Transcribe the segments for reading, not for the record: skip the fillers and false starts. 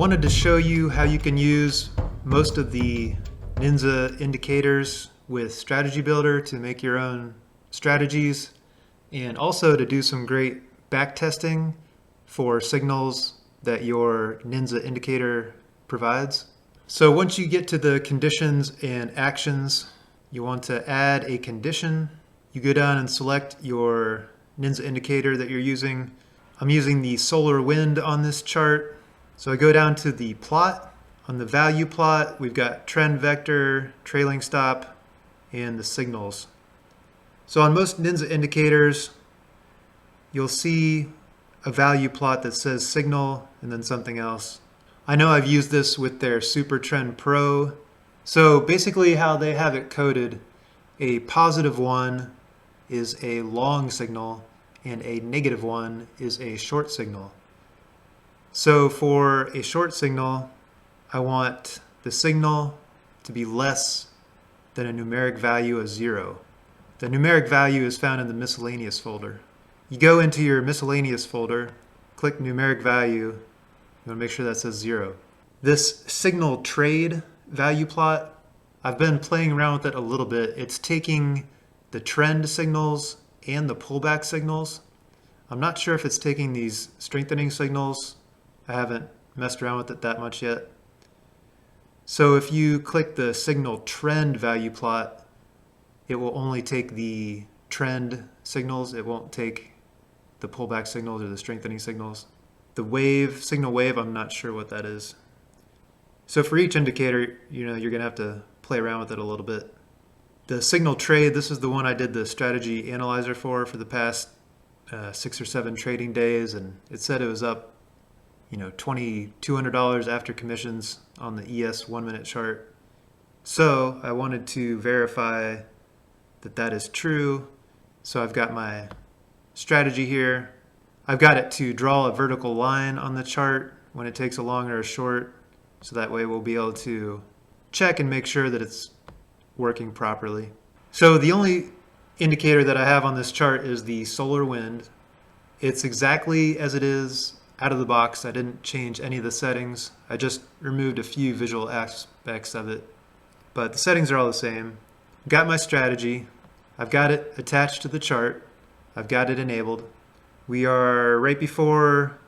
wanted to show you how you can use most of the Ninza indicators with Strategy Builder to make your own strategies, and also to do some great backtesting for signals that your Ninza indicator provides. So once you get to the conditions and actions, you want to add a condition. You go down and select your Ninza indicator that you're using. I'm using the solar wind on this chart. So I go down to the plot. On the value plot, we've got trend vector, trailing stop, and the signals. So on most Ninza indicators, you'll see a value plot that says signal and then something else. I know I've used this with their Super Trend Pro. So basically how they have it coded, a +1 is a long signal and a -1 is a short signal. So for a short signal, I want the signal to be less than a numeric value of 0. The numeric value is found in the miscellaneous folder. You go into your miscellaneous folder, click numeric value, you want to make sure that says 0. This signal trade value plot, I've been playing around with it a little bit. It's taking the trend signals and the pullback signals. I'm not sure if it's taking these strengthening signals. I haven't messed around with it that much yet. So if you click the signal trend value plot, it will only take the trend signals. It won't take the pullback signals or the strengthening signals. The wave, signal wave, I'm not sure what that is. So for each indicator, you're going to have to play around with it a little bit. The signal trade, this is the one I did the strategy analyzer for the past 6 or 7 trading days, and it said it was up $2,200 after commissions on the ES 1-minute chart. So I wanted to verify that that is true. So I've got my strategy here. I've got it to draw a vertical line on the chart when it takes a long or a short. So that way we'll be able to check and make sure that it's working properly. So the only indicator that I have on this chart is the solar wind. It's exactly as it is out of the box. I didn't change any of the settings. I just removed a few visual aspects of it. But the settings are all the same. Got my strategy. I've got it attached to the chart. I've got it enabled. We are right before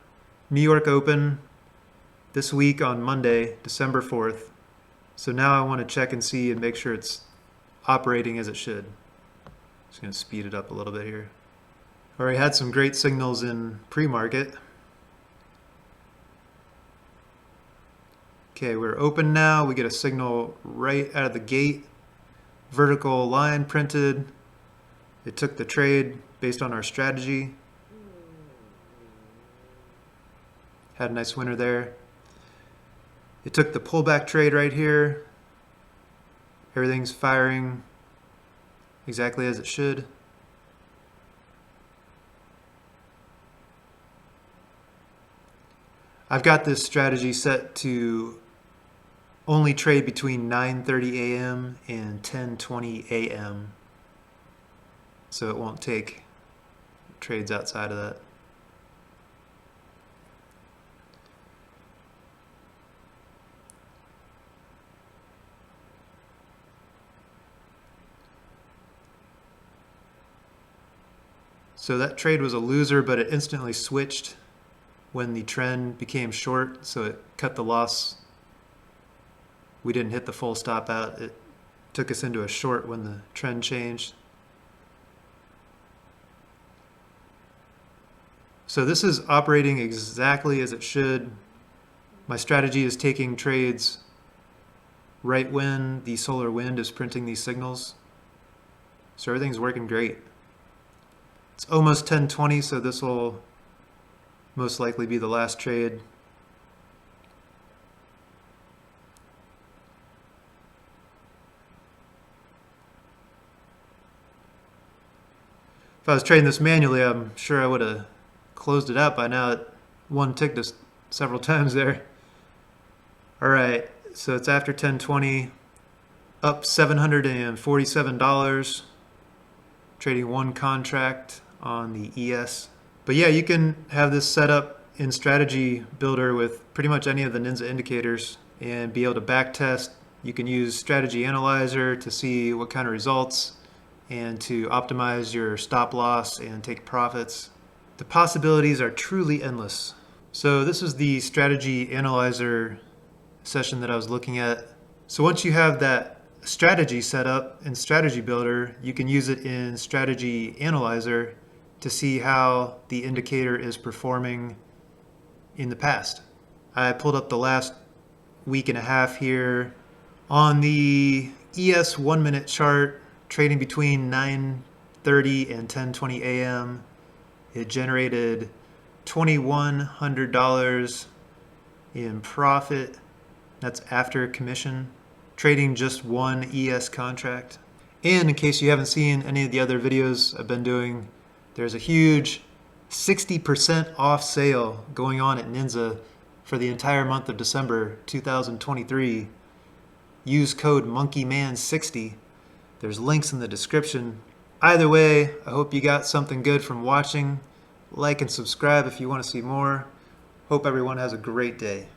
New York Open this week on Monday, December 4th. So now I want to check and see and make sure it's operating as it should. Just going to speed it up a little bit here. Already had some great signals in pre-market. Okay, we're open now. We get a signal right out of the gate. Vertical line printed. It took the trade based on our strategy. Had a nice winner there. It took the pullback trade right here. Everything's firing exactly as it should. I've got this strategy set to only trade between 9:30 a.m. and 10:20 a.m. So it won't take trades outside of that. So that trade was a loser, but it instantly switched when the trend became short, so it cut the loss. We didn't hit the full stop out. It took us into a short when the trend changed. So this is operating exactly as it should. My strategy is taking trades right when the solar wind is printing these signals. So everything's working great. It's almost 10:20, so this will most likely be the last trade. If I was trading this manually, I'm sure I would have closed it out by now. It one ticked us several times there. All right, so it's after 10:20, up $747, trading one contract on the ES. But yeah, you can have this set up in Strategy Builder with pretty much any of the Ninza indicators and be able to backtest. You can use Strategy Analyzer to see what kind of results and to optimize your stop loss and take profits. The possibilities are truly endless. So this is the Strategy Analyzer session that I was looking at. So once you have that strategy set up in Strategy Builder, you can use it in Strategy Analyzer to see how the indicator is performing in the past. I pulled up the last week and a half here. On the ES 1 minute chart, trading between 9:30 and 10:20 a.m., it generated $2,100 in profit. That's after commission, trading just one ES contract. And in case you haven't seen any of the other videos I've been doing, there's a huge 60% off sale going on at Ninza for the entire month of December 2023. Use code MonkeyMan60. There's links in the description. Either way, I hope you got something good from watching. Like and subscribe if you want to see more. Hope everyone has a great day.